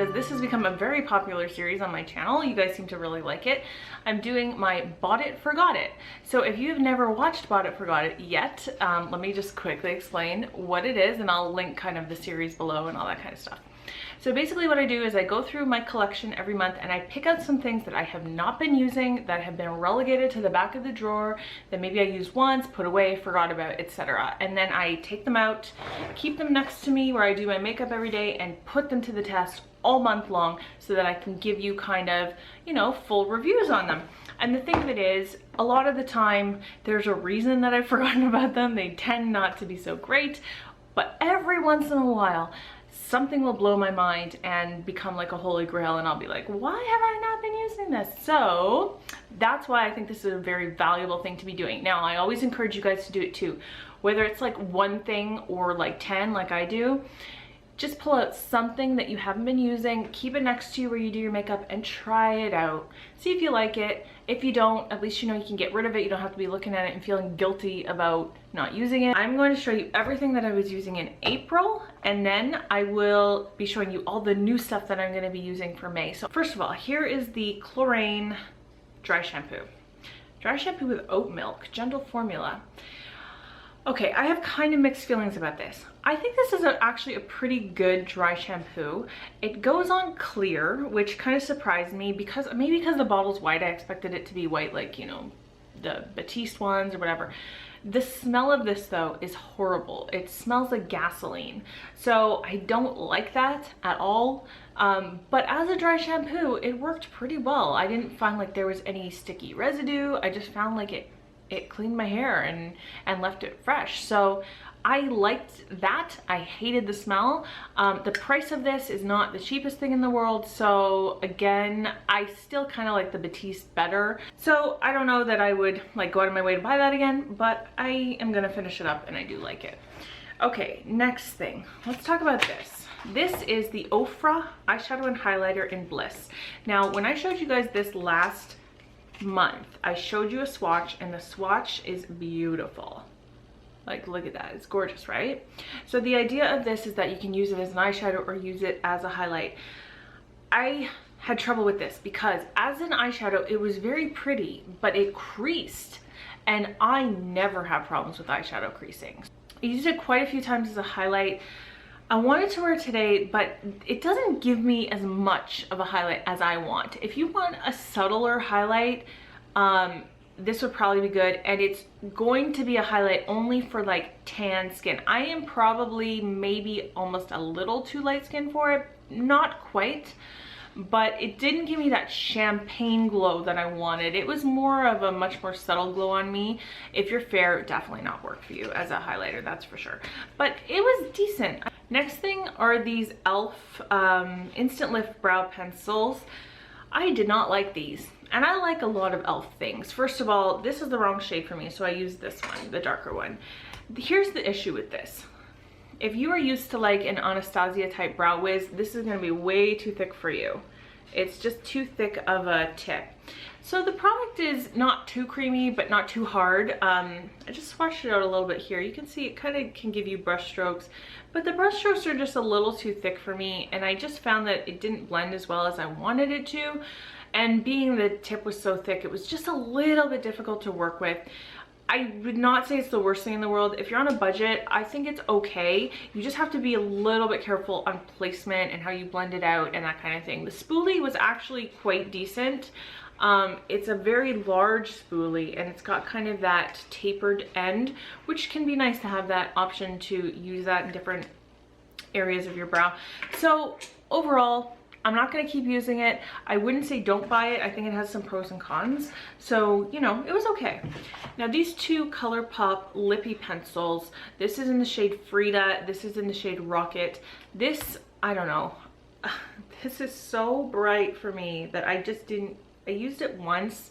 because this has become a very popular series on my channel. You guys seem to really like it. I'm doing my Bought It, Forgot It. So if you've never watched Bought It, Forgot It yet, let me just quickly explain what it is, and I'll link kind of the series below and all that kind of stuff. So basically what I do is I go through my collection every month and I pick out some things that I have not been using, that have been relegated to the back of the drawer, that maybe I used once, put away, forgot about, etc. And then I take them out, keep them next to me where I do my makeup every day, and put them to the test all month long so that I can give you kind of, you know, full reviews on them. And the thing of it is, a lot of the time, there's a reason that I've forgotten about them. They tend not to be so great, but every once in a while, something will blow my mind and become like a holy grail, and I'll be like, why have I not been using this? So that's why I think this is a very valuable thing to be doing. Now, I always encourage you guys to do it too, whether it's like one thing or like 10 like I do. Just pull out something that you haven't been using, keep it next to you where you do your makeup, and try it out. See if you like it. If you don't, at least you know you can get rid of it. You don't have to be looking at it and feeling guilty about not using it. I'm going to show you everything that I was using in April, and then I will be showing you all the new stuff that I'm going to be using for May. So first of all, here is the Colorstay dry shampoo. Dry shampoo with oat milk, gentle formula. Okay, I have kind of mixed feelings about this. I think this is actually a pretty good dry shampoo. It goes on clear, which kind of surprised me because maybe because the bottle's white, I expected it to be white like, you know, the Batiste ones or whatever. The smell of this though is horrible. It smells like gasoline. So I don't like that at all. But as a dry shampoo, it worked pretty well. I didn't find like there was any sticky residue. I just found like it cleaned my hair and left it fresh. So I liked that. I hated the smell. The price of this is not the cheapest thing in the world. So again, I still kind of like the Batiste better. So I don't know that I would like go out of my way to buy that again, but I am gonna finish it up and I do like it. Okay, next thing, let's talk about this. This is the Ofra eyeshadow and highlighter in Bliss. Now, when I showed you guys this last month, I showed you a swatch, and the swatch is beautiful. Like, look at that, it's gorgeous, right? So the idea of this is that you can use it as an eyeshadow or use it as a highlight. I had trouble with this because as an eyeshadow it was very pretty, but it creased, and I never have problems with eyeshadow creasing. I used it quite a few times as a highlight. I wanted to wear it today, but it doesn't give me as much of a highlight as I want. If you want a subtler highlight, this would probably be good, and it's going to be a highlight only for like tan skin. I am probably maybe almost a little too light skin for it, not quite, but it didn't give me that champagne glow that I wanted. It was more of a much more subtle glow on me. If you're fair, definitely not work for you as a highlighter, that's for sure. But it was decent. Next thing are these e.l.f. Instant Lift Brow Pencils. I did not like these, and I like a lot of e.l.f. things. First of all, this is the wrong shade for me, so I used this one, the darker one. Here's the issue with this. If you are used to like an Anastasia type brow wiz, this is going to be way too thick for you. It's just too thick of a tip. So the product is not too creamy, but not too hard. I just swatched it out a little bit here. You can see it kind of can give you brush strokes, but the brush strokes are just a little too thick for me, and I just found that it didn't blend as well as I wanted it to. And being the tip was so thick, it was just a little bit difficult to work with. I would not say it's the worst thing in the world. If you're on a budget, I think it's okay. You just have to be a little bit careful on placement and how you blend it out and that kind of thing. The spoolie was actually quite decent. It's a very large spoolie, and it's got kind of that tapered end, which can be nice to have that option to use that in different areas of your brow. So overall, I'm not going to keep using it. I wouldn't say don't buy it. I think it has some pros and cons. So, you know, it was okay. Now, these two ColourPop lippy pencils, this is in the shade Frida. This is in the shade Rocket. This, I don't know. This is so bright for me that I just didn't, I used it once,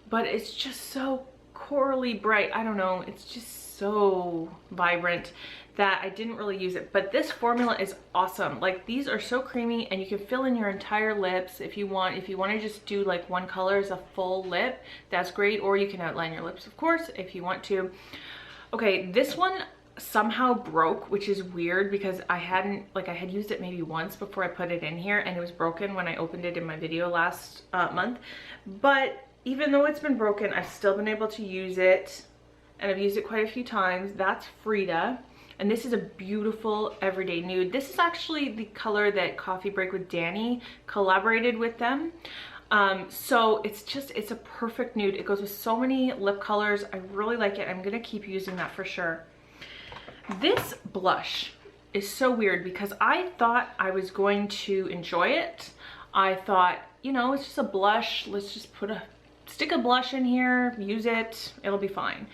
but it's just so corally bright. I don't know. It's just so vibrant that I didn't really use it. But this formula is awesome. Like, these are so creamy, and you can fill in your entire lips if you want. If you want to just do like one color as a full lip, that's great. Or you can outline your lips, of course, if you want to. Okay, this one somehow broke, which is weird because I had used it maybe once before I put it in here, and it was broken when I opened it in my video last month. But even though it's been broken, I've still been able to use it, and I've used it quite a few times. That's Frida, and this is a beautiful everyday nude. This is actually the color that Coffee Break with Danny collaborated with them. So it's a perfect nude. It goes with so many lip colors. I really like it. I'm gonna keep using that for sure. This blush is so weird because I thought I was going to enjoy it. I thought, you know, it's just a blush. Let's just stick a blush in here, use it, it'll be fine.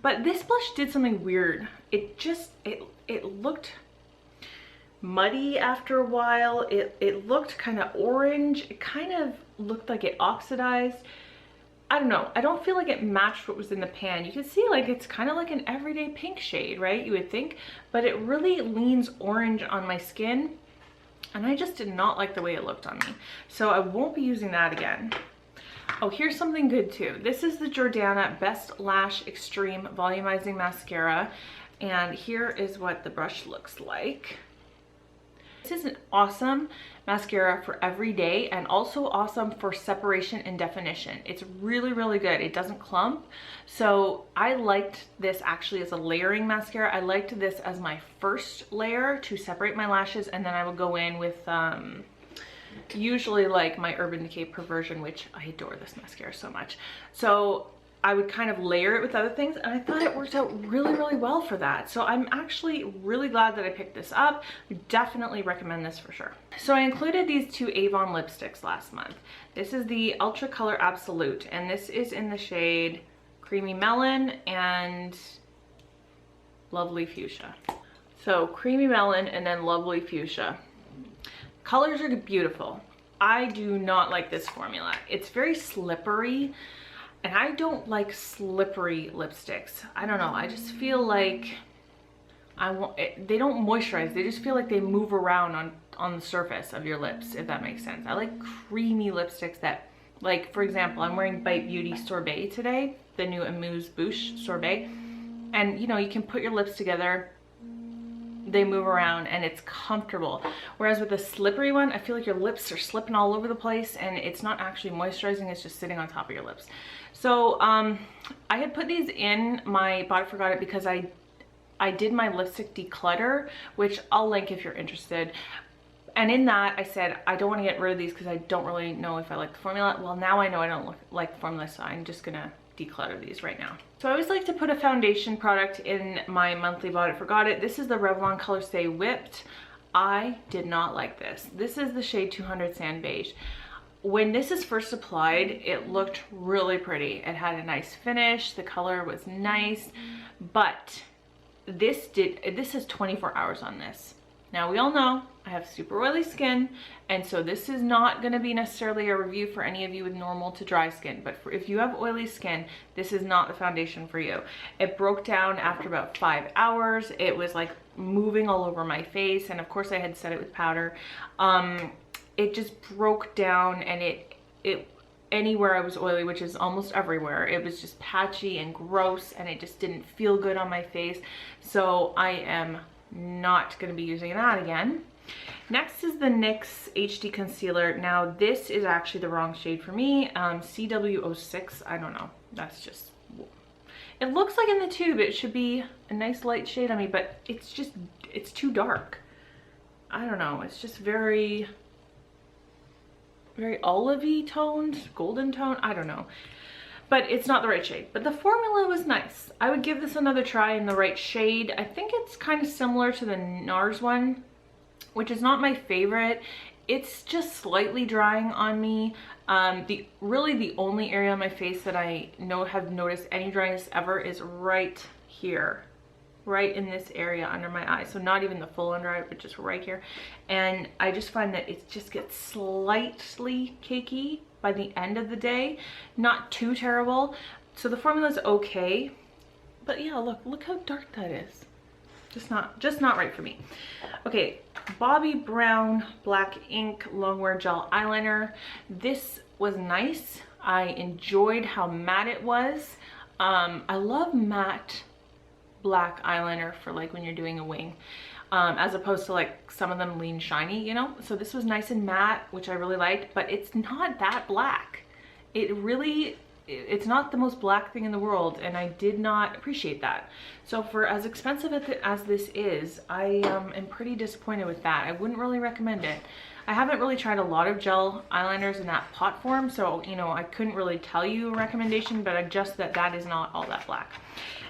But this blush did something weird. It looked muddy after a while. It looked kind of orange. It kind of looked like it oxidized. I don't know. I don't feel like it matched what was in the pan. You can see like it's kind of like an everyday pink shade, right? You would think, but it really leans orange on my skin, and I just did not like the way it looked on me. So I won't be using that again. Oh, here's something good too. This is the Jordana Best Lash Extreme Volumizing Mascara, and here is what the brush looks like. This is an awesome mascara for every day, and also awesome for separation and definition. It's really, really good. It doesn't clump. So I liked this actually as a layering mascara. I liked this as my first layer to separate my lashes, and then I would go in with usually like my Urban Decay Perversion, which I adore this mascara so much. So I would kind of layer it with other things, and I thought it worked out really, really well for that. So I'm actually really glad that I picked this up. I definitely recommend this for sure. So I included these two Avon lipsticks last month. This is the Ultra Color Absolute, and this is in the shade Creamy Melon and Lovely Fuchsia. So Creamy Melon and then Lovely Fuchsia. Colors are beautiful. I do not like this formula. It's very slippery, and I don't like slippery lipsticks. I don't know. I just feel like they don't moisturize. They just feel like they move around on the surface of your lips, if that makes sense. I like creamy lipsticks that, like, for example, I'm wearing Bite Beauty Sorbet today, the new Amuse Bouche Sorbet. And, you know, you can put your lips together, they move around, and it's comfortable. Whereas with a slippery one, I feel like your lips are slipping all over the place, and it's not actually moisturizing, it's just sitting on top of your lips. So I had put these in my Bought It Forgot It because I did my lipstick declutter, which I'll link if you're interested. And in that, I said, I don't want to get rid of these because I don't really know if I like the formula. Well, now I know I don't like the formula, so I'm just gonna declutter these right now. So I always like to put a foundation product in my monthly Bought It Forgot It. This is the Revlon Colorstay Whipped. I did not like this. This is the shade 200 Sand Beige. When this is first applied, it looked really pretty. It had a nice finish, the color was nice, but this has 24 hours on this. Now we all know I have super oily skin, and so this is not going to be necessarily a review for any of you with normal to dry skin, but if you have oily skin, this is not the foundation for you. It broke down after about 5 hours. It was like moving all over my face, and of course I had set it with powder. It just broke down, and it anywhere I was oily, which is almost everywhere, it was just patchy and gross, and it just didn't feel good on my face. So I am not going to be using that again. Next is the NYX HD Concealer. Now this is actually the wrong shade for me. CW06, I don't know. That's just, it looks like in the tube it should be a nice light shade on me, but it's too dark. I don't know. It's just very olivey toned, golden tone. I don't know. But it's not the right shade. But the formula was nice. I would give this another try in the right shade. I think it's kind of similar to the NARS one, which is not my favorite. It's just slightly drying on me. Really the only area on my face that I have noticed any dryness ever is right here. Right in this area under my eye. So not even the full under eye, but just right here. And I just find that it just gets slightly cakey by the end of the day. Not too terrible. So the formula's okay. But yeah, look how dark that is. Just not right for me. Okay, Bobbi Brown Black Ink Longwear Gel Eyeliner. This was nice. I enjoyed how matte it was. I love matte black eyeliner for like when you're doing a wing, as opposed to like some of them lean shiny, you know? So this was nice and matte, which I really liked, but it's not that black. It's not the most black thing in the world, and I did not appreciate that. So for as expensive as this is, I am pretty disappointed with that. I wouldn't really recommend it. I haven't really tried a lot of gel eyeliners in that pot form, so you know, I couldn't really tell you a recommendation, but just that is not all that black.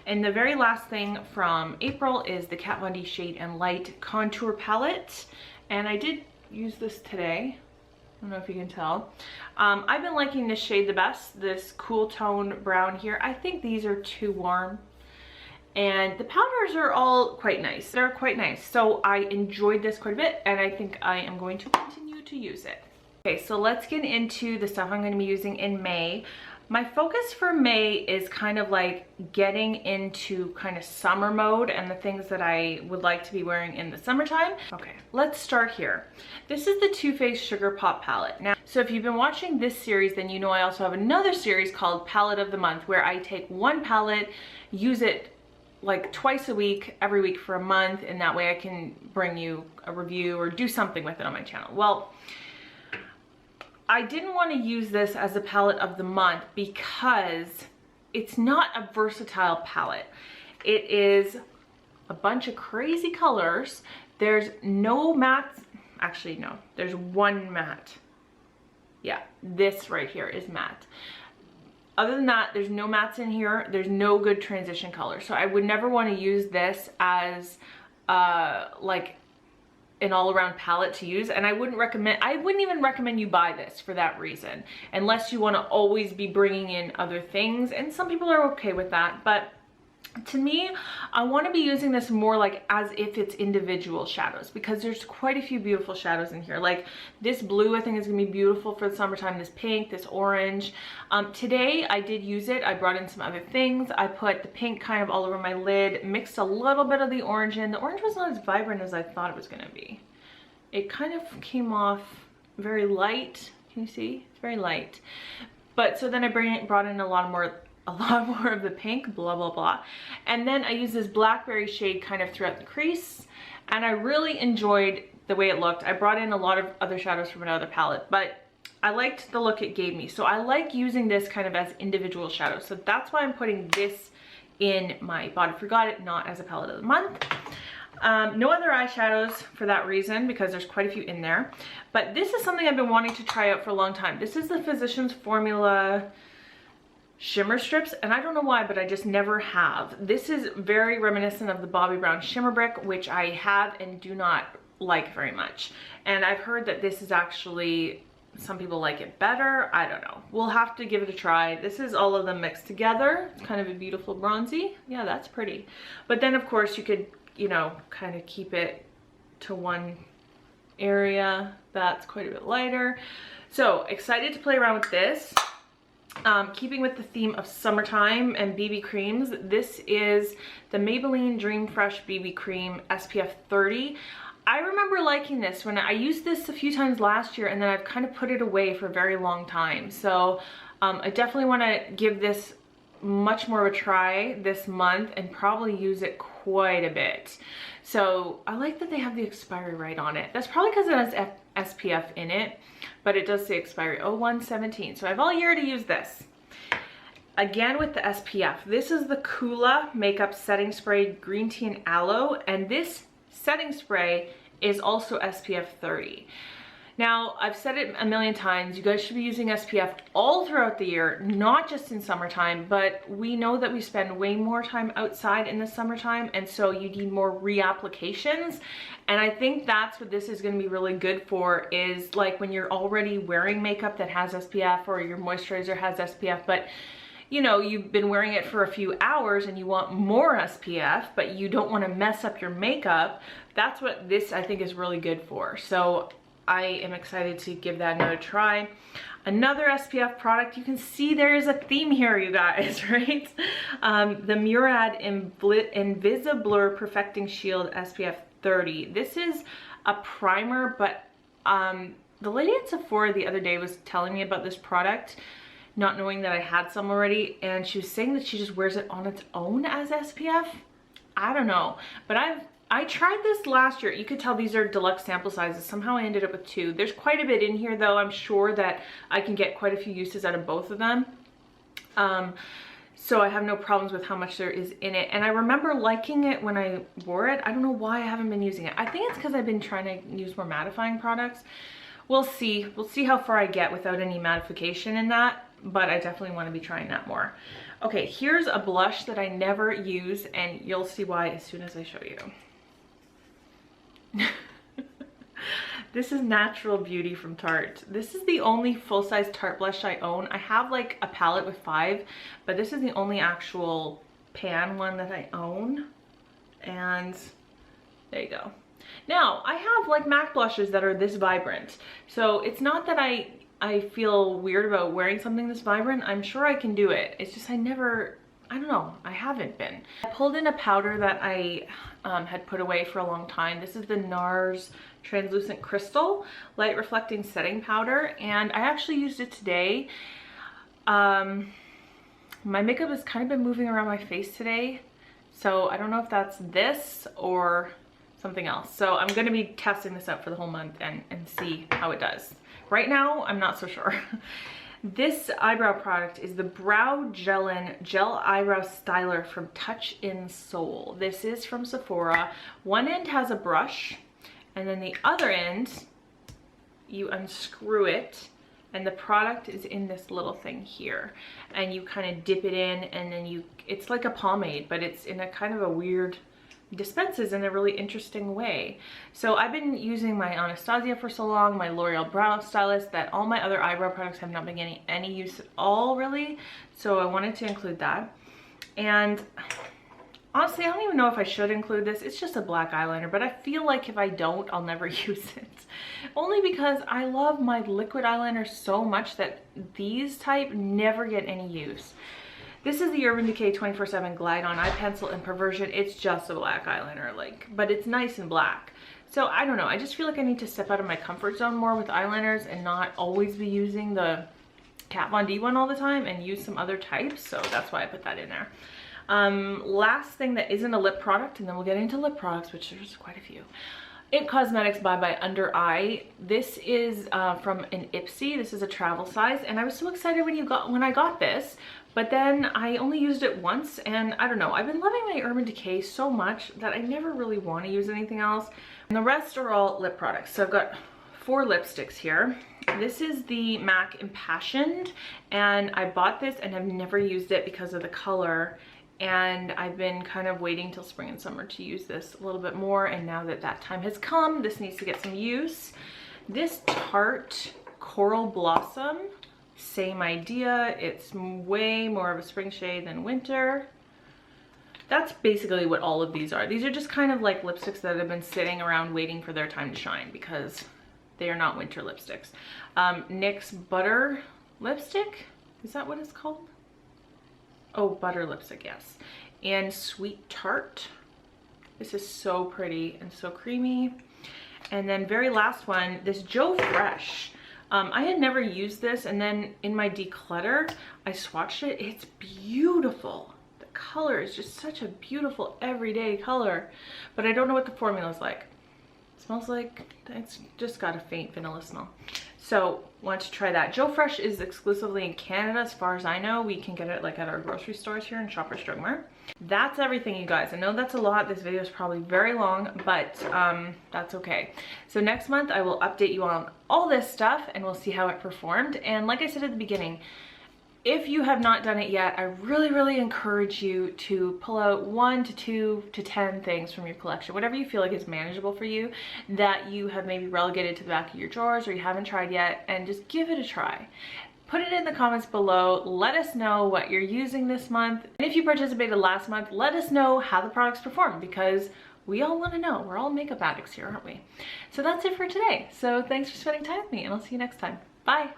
And the very last thing from April is the Kat Von D Shade and Light Contour Palette, and I did use this today. I don't know if you can tell. I've been liking this shade the best, this cool tone brown here. I think these are too warm. And the powders are all quite nice. They're quite nice. So I enjoyed this quite a bit, and I think I am going to continue to use it. Okay, so let's get into the stuff I'm going to be using in May. My focus for May is kind of like getting into kind of summer mode and the things that I would like to be wearing in the summertime. Okay, let's start here. This is the Too Faced Sugar Pop palette. Now, so if you've been watching this series, then you know I also have another series called Palette of the Month, where I take one palette, use it like twice a week, every week for a month, and that way I can bring you a review or do something with it on my channel. Well, I didn't want to use this as a palette of the month because it's not a versatile palette. It is a bunch of crazy colors. There's no mattes. Actually, no, there's one matte. Yeah, this right here is matte. Other than that, there's no mattes in here. There's no good transition color. So I would never want to use this as like an all-around palette to use, and I wouldn't even recommend you buy this for that reason, unless you want to always be bringing in other things, and some people are okay with that. But to me, I want to be using this more like as if it's individual shadows, because there's quite a few beautiful shadows in here. Like this blue, I think is gonna be beautiful for the summertime. This pink, this orange. Today I did use it. I brought in some other things. I put the pink kind of all over my lid, mixed a little bit of the orange in. The orange was not as vibrant as I thought it was gonna be. It kind of came off very light. Can you see? It's very light. But so then I brought in a lot more of the pink, blah blah blah, and then I use this blackberry shade kind of throughout the crease, and I really enjoyed the way it looked. I brought in a lot of other shadows from another palette, but I liked the look it gave me, so I like using this kind of as individual shadows. So that's why I'm putting this in my Bought It Forgot It, not as a palette of the month. No other eyeshadows for that reason, because there's quite a few in there, but this is something I've been wanting to try out for a long time. This is the Physicians Formula shimmer strips, and I don't know why, but I just never have. This is very reminiscent of the Bobbi Brown Shimmer Brick, which I have and do not like very much. And I've heard that this is actually, some people like it better. I don't know. We'll have to give it a try. This is all of them mixed together. It's kind of a beautiful bronzy. Yeah, that's pretty. But then of course you could, you know, kind of keep it to one area. That's quite a bit lighter. So excited to play around with this. Keeping with the theme of summertime and BB creams, this is the Maybelline Dream Fresh BB Cream SPF 30. I remember liking this when I used this a few times last year, and then I've kind of put it away for a very long time. So I definitely want to give this much more of a try this month and probably use it quite a bit. So I like that they have the expiry right on it. That's probably because it has SPF in it, but it does say expiry 01/17. So I have all year to use this. Again with the SPF, this is the Kula Makeup Setting Spray Green Tea and Aloe, and this setting spray is also SPF 30. Now, I've said it a million times, you guys should be using SPF all throughout the year, not just in summertime, but we know that we spend way more time outside in the summertime, and so you need more reapplications. And I think that's what this is going to be really good for, is like when you're already wearing makeup that has SPF, or your moisturizer has SPF, but you know, you've been wearing it for a few hours and you want more SPF, but you don't want to mess up your makeup. That's what this, I think, is really good for. So I am excited to give that another try. Another SPF product, you can see there is a theme here, you guys, right? The Murad Invisiblur Perfecting Shield SPF 30. This is a primer, but the lady at Sephora the other day was telling me about this product, not knowing that I had some already, and she was saying that she just wears it on its own as SPF. I don't know, but I tried this last year. You could tell these are deluxe sample sizes. Somehow I ended up with 2. There's quite a bit in here though. I'm sure that I can get quite a few uses out of both of them. So I have no problems with how much there is in it. And I remember liking it when I wore it. I don't know why I haven't been using it. I think it's because I've been trying to use more mattifying products. We'll see. We'll see how far I get without any mattification in that, but I definitely want to be trying that more. Okay, here's a blush that I never use, and you'll see why as soon as I show you. This is Natural Beauty from Tarte. This is the only full-size Tarte blush I own. I have like a palette with 5, but this is the only actual pan one that I own. And there you go. Now, I have like MAC blushes that are this vibrant. So it's not that I feel weird about wearing something this vibrant. I'm sure I can do it. It's just I don't know, I haven't been. I pulled in a powder that I had put away for a long time. This is the NARS Translucent Crystal Light Reflecting Setting Powder, and I actually used it today. My makeup has kind of been moving around my face today, so I don't know if that's this or something else. So I'm gonna be testing this out for the whole month and see how it does. Right now, I'm not so sure. This eyebrow product is the Brow Gelin Gel Eyebrow Styler from Touch in Soul. This is from Sephora. One end has a brush, and then the other end, you unscrew it, and the product is in this little thing here. And you kind of dip it in, and then it's like a pomade, but it's in a kind of a weird, dispenses in a really interesting way. So I've been using my Anastasia for so long, my L'Oreal Brow Stylist, that all my other eyebrow products have not been getting any use at all, really. So I wanted to include that. And honestly, I don't even know if I should include this. It's just a black eyeliner, but I feel like if I don't, I'll never use it. Only because I love my liquid eyeliner so much that these type never get any use. This is the Urban Decay 24/7 Glide On Eye Pencil in Perversion. It's just a black eyeliner, but it's nice and black. So I don't know, I just feel like I need to step out of my comfort zone more with eyeliners and not always be using the Kat Von D one all the time and use some other types. So that's why I put that in there. Last thing that isn't a lip product, and then we'll get into lip products, which there's quite a few. IT Cosmetics by Under Eye. This is from an Ipsy. This is a travel size, and I was so excited when I got this, but then I only used it once, and I don't know, I've been loving my Urban Decay so much that I never really want to use anything else. And the rest are all lip products. So I've got 4 lipsticks here. This is the MAC Impassioned, and I bought this and have never used it because of the color. And I've been kind of waiting till spring and summer to use this a little bit more, and now that that time has come, this needs to get some use. This Tarte Coral Blossom, same idea. It's way more of a spring shade than winter. That's basically what all of these are. These are just kind of like lipsticks that have been sitting around waiting for their time to shine because they are not winter lipsticks. NYX Butter Lipstick, is that what it's called? Oh, butter lipstick, yes. And Sweet Tart. This is so pretty and so creamy. And then very last one, this Joe Fresh. I had never used this, and then in my declutter, I swatched it. It's beautiful. The color is just such a beautiful everyday color, but I don't know what the formula is like. It smells like, it's just got a faint vanilla smell. So want to try that. Joe Fresh is exclusively in Canada as far as I know. We can get it like at our grocery stores here in Shoppers Drug Mart. That's everything, you guys. I know that's a lot. This video is probably very long, but that's okay. So next month I will update you on all this stuff and we'll see how it performed. And like I said at the beginning, if you have not done it yet, I really encourage you to pull out 1 to 2 to 10 things from your collection, whatever you feel like is manageable for you, that you have maybe relegated to the back of your drawers or you haven't tried yet, and just give it a try. Put it in the comments below. Let us know what you're using this month. And if you participated last month, let us know how the products performed, because we all want to know. We're all makeup addicts here, aren't we? So that's it for today. So thanks for spending time with me, and I'll see you next time. Bye.